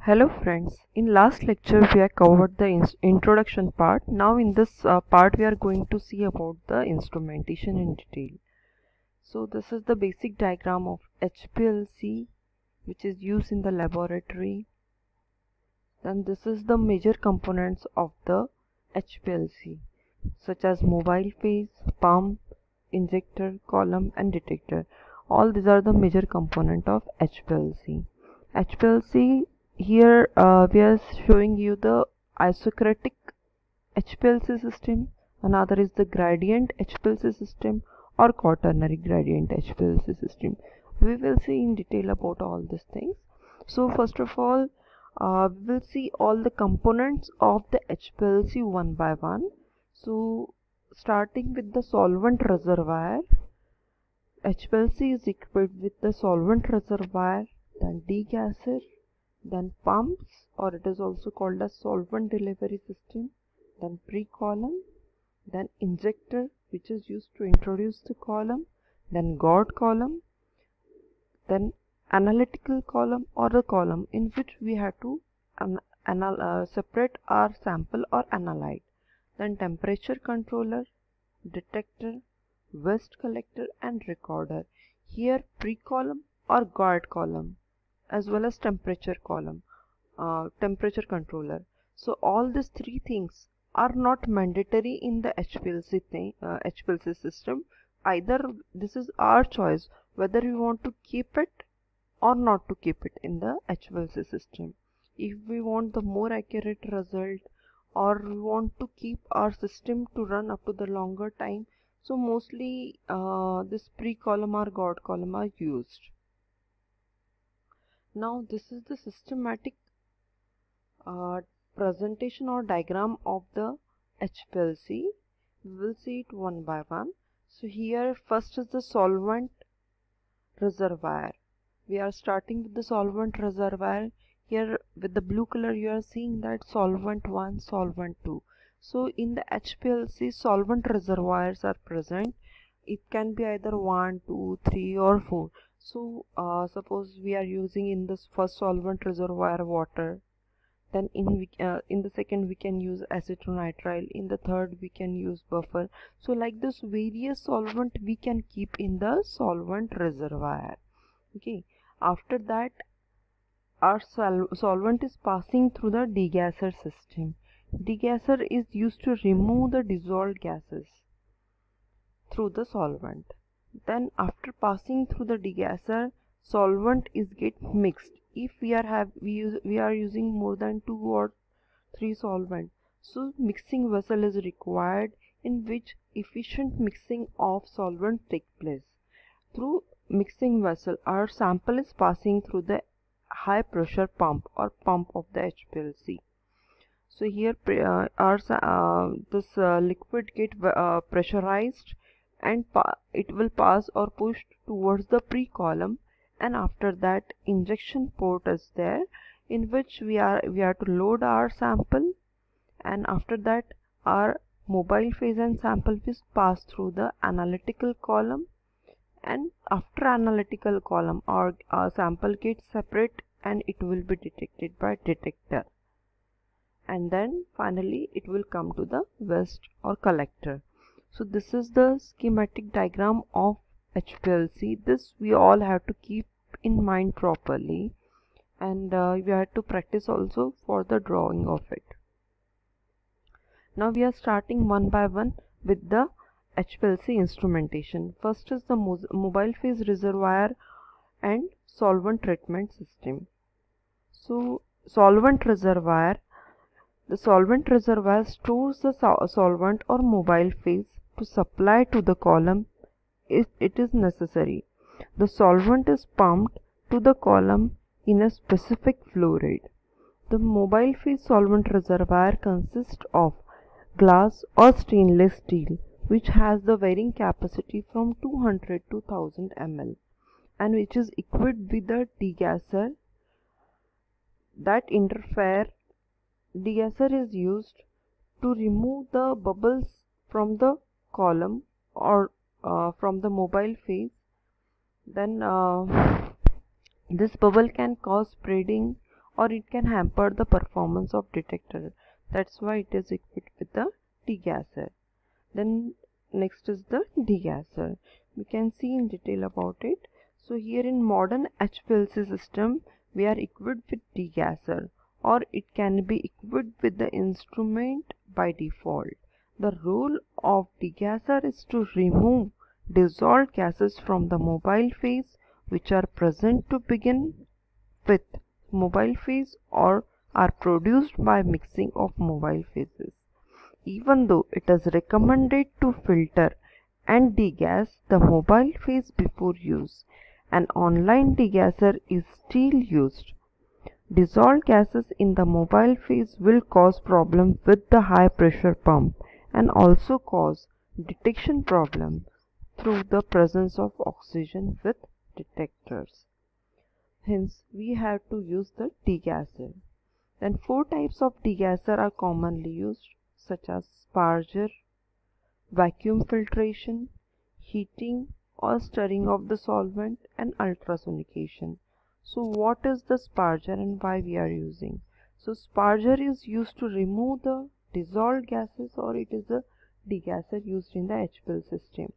Hello friends, in last lecture we have covered the introduction part. Now in this part we are going to see about the instrumentation in detail. So this is the basic diagram of HPLC which is used in the laboratory. Then this is the major components of the HPLC such as mobile phase, pump, injector, column and detector. All these are the major component of HPLC. HPLC here we are showing you the isochrotic HPLC system. Another is the gradient HPLC system or quaternary gradient HPLC system. We will see in detail about all these things. So first of all, we will see all the components of the HPLC one by one. So starting with the solvent reservoir, HPLC is equipped with the solvent reservoir, then degasser, then pumps, or it is also called as solvent delivery system, then pre-column, then injector which is used to introduce the column, then guard column, then analytical column or the column in which we have to separate our sample or analyte, then temperature controller, detector, waste collector and recorder. Here pre-column or guard column as well as temperature column, temperature controller. So all these three things are not mandatory in the HPLC system. Either this is our choice whether we want to keep it or not to keep it in the HPLC system. If we want the more accurate result or we want to keep our system to run up to the longer time, so mostly this pre-column or guard column are used. Now this is the systematic presentation or diagram of the HPLC. We will see it one by one. So here first is the solvent reservoir. We are starting with the solvent reservoir. Here with the blue color you are seeing that solvent 1, solvent 2. So in the HPLC solvent reservoirs are present. It can be either 1, 2, 3 or 4. So suppose we are using in this first solvent reservoir water, then in the second we can use acetonitrile, in the third we can use buffer. So like this various solvent we can keep in the solvent reservoir. Okay, after that our solvent is passing through the degasser system. Degasser is used to remove the dissolved gases through the solvent. Then after passing through the degasser, solvent is get mixed. If we are using more than 2 or 3 solvent, so mixing vessel is required in which efficient mixing of solvent take place. Through mixing vessel, our sample is passing through the high pressure pump or pump of the HPLC. So here this liquid get pressurized and it will pass or push towards the pre-column, and after that injection port is there in which we have to load our sample, and after that our mobile phase and sample is passed through the analytical column, and after analytical column our sample gets separate and it will be detected by detector, and then finally it will come to the waste or collector. So this is the schematic diagram of HPLC. This we all have to keep in mind properly, and we have to practice also for the drawing of it. Now we are starting one by one with the HPLC instrumentation. First is the mobile phase reservoir and solvent treatment system. So solvent reservoir, the solvent reservoir stores the solvent or mobile phase to supply to the column if it is necessary. The solvent is pumped to the column in a specific flow rate. The mobile phase solvent reservoir consists of glass or stainless steel which has the varying capacity from 200 to 1000 ml and which is equipped with a degasser that interfere. Degasser is used to remove the bubbles from the column or from the mobile phase. Then this bubble can cause spreading or it can hamper the performance of detector. That's why it is equipped with the degasser. Then next is the degasser. We can see in detail about it. So here in modern HPLC system, we are equipped with degasser, or it can be equipped with the instrument by default. The role of degasser is to remove dissolved gases from the mobile phase which are present to begin with mobile phase or are produced by mixing of mobile phases. Even though it is recommended to filter and degas the mobile phase before use, an online degasser is still used. Dissolved gases in the mobile phase will cause problems with the high pressure pump and also cause detection problem through the presence of oxygen with detectors. Hence, we have to use the degasser. Then 4 types of degasser are commonly used, such as sparger, vacuum filtration, heating or stirring of the solvent, and ultrasonication. So what is the sparger and why we are using? So sparger is used to remove the dissolved gases, or it is a degasser used in the HPL system.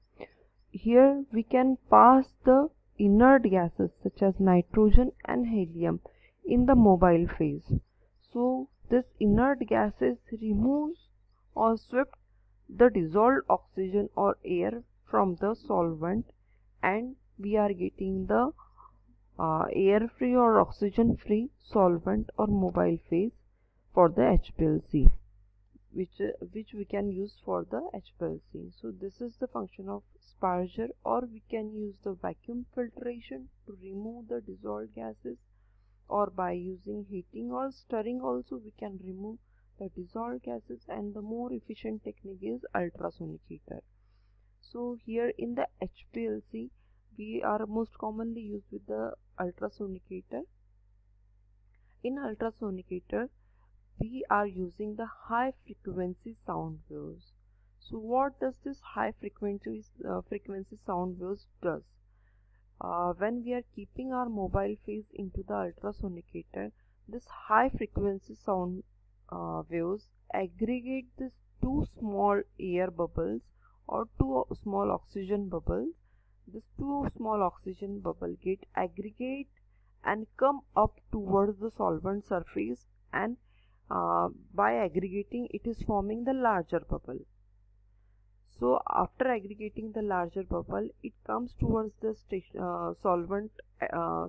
Here we can pass the inert gases such as nitrogen and helium in the mobile phase. So this inert gases removes or swept the dissolved oxygen or air from the solvent, and we are getting the air free or oxygen free solvent or mobile phase for the HPLC, which we can use for the HPLC. So this is the function of sparger, or we can use the vacuum filtration to remove the dissolved gases, or by using heating or stirring also we can remove the dissolved gases, and the more efficient technique is ultrasonicator. So here in the HPLC we are most commonly used with the ultrasonicator. In ultrasonicator we are using the high frequency sound waves. So what does this high frequency sound waves does? When we are keeping our mobile phase into the ultrasonicator, this high frequency sound waves aggregate these two small air bubbles or two small oxygen bubbles. These two small oxygen bubbles get aggregate and come up towards the solvent surface, and by aggregating it is forming the larger bubble. So after aggregating the larger bubble, it comes towards the solvent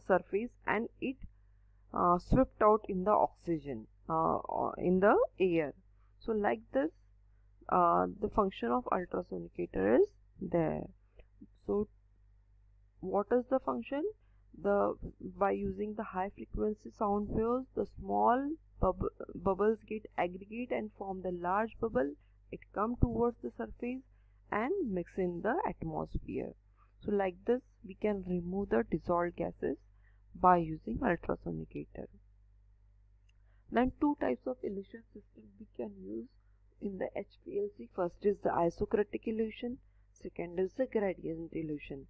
surface, and it swept out in the oxygen in the air. So like this the function of ultrasonicator is there. So what is the function? By using the high frequency sound waves, the small bubbles get aggregate and form the large bubble. It come towards the surface and mix in the atmosphere. So like this we can remove the dissolved gases by using ultrasonicator. Then 2 types of elution system we can use in the HPLC. First is the isocratic elution, second is the gradient elution.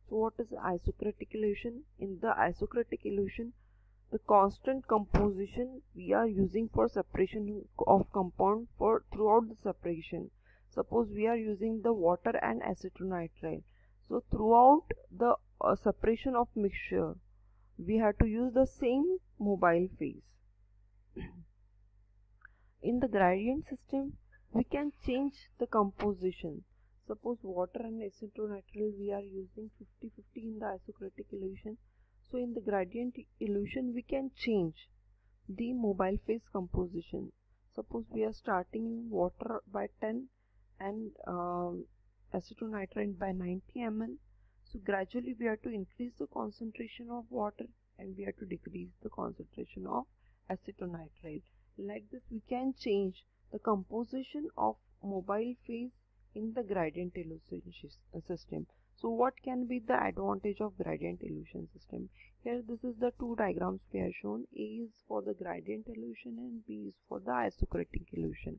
So what is isocratic elution? In the isocratic elution, the constant composition we are using for separation of compound for throughout the separation. Suppose we are using the water and acetonitrile. So throughout the separation of mixture, we have to use the same mobile phase. In the gradient system, we can change the composition. Suppose water and acetonitrile we are using 50-50 in the isocratic elution. So in the gradient elution we can change the mobile phase composition. Suppose we are starting water by 10 and acetonitrile by 90 ml. So gradually we have to increase the concentration of water and we have to decrease the concentration of acetonitrile. Like this we can change the composition of mobile phase in the gradient elution system. So what can be the advantage of gradient elution system? Here this is the 2 diagrams we have shown. A is for the gradient elution and B is for the isocratic elution.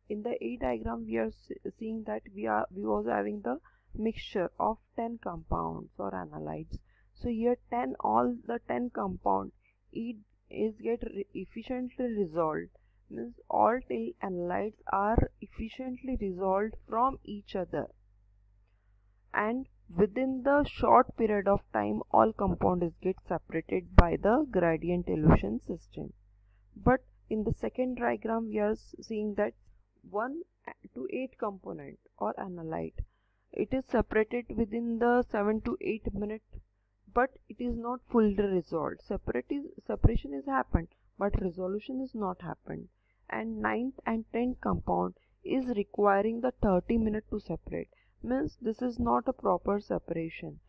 In the A diagram we are seeing that we was having the mixture of 10 compounds or analytes. So here all the 10 compound, is get efficiently resolved, means all tail analytes are efficiently resolved from each other, and within the short period of time all compounds get separated by the gradient elution system. But in the second diagram we are seeing that 1 to 8 component or analyte, it is separated within the 7 to 8 minutes, but it is not fully resolved. Separation is happened, but resolution is not happened. And 9th and 10th compound is requiring the 30 minutes to separate, means this is not a proper separation.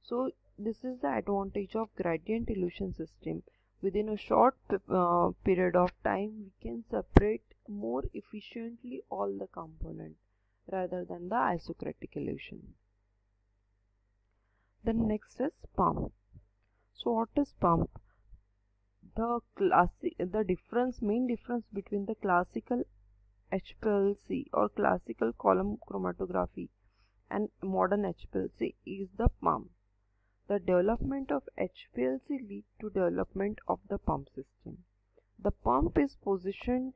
So this is the advantage of gradient elution system. Within a short period of time we can separate more efficiently all the components rather than the isocratic elution. Then next is pump. So what is pump? The main difference between the classical HPLC or classical column chromatography and modern HPLC is the pump. The development of HPLC leads to development of the pump system. The pump is positioned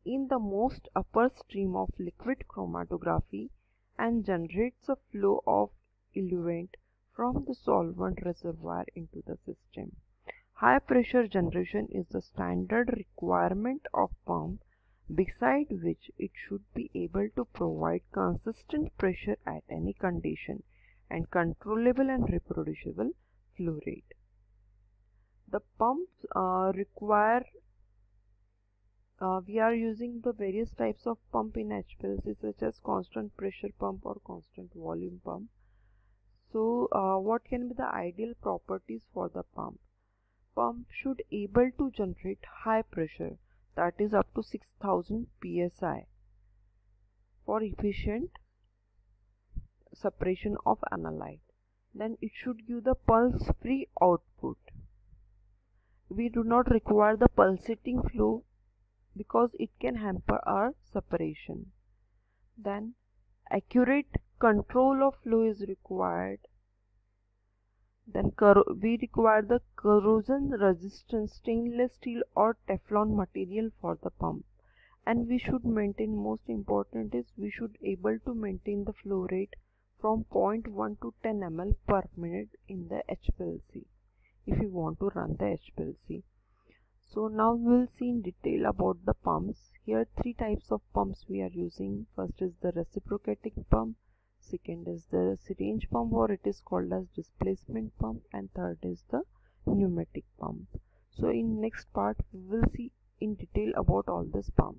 in the most upper stream of liquid chromatography and generates a flow of eluent from the solvent reservoir into the system. High pressure generation is the standard requirement of pump, beside which it should be able to provide consistent pressure at any condition and controllable and reproducible flow rate. The pumps we are using the various types of pump in HPLC, such as constant pressure pump or constant volume pump. So what can be the ideal properties for the pump? Pump should able to generate high pressure, that is up to 6000 psi, for efficient separation of analyte. Then it should give the pulse free output. We do not require the pulsating flow because it can hamper our separation. Then accurate control of flow is required. Then we require the corrosion resistant stainless steel or Teflon material for the pump. And we should maintain, most important is we should able to maintain the flow rate from 0.1 to 10 ml per minute in the HPLC if you want to run the HPLC. So now we will see in detail about the pumps. Here three types of pumps we are using. First is the reciprocating pump, second is the syringe pump, or it is called as displacement pump, and third is the pneumatic pump. So in next part we will see in detail about all this pump.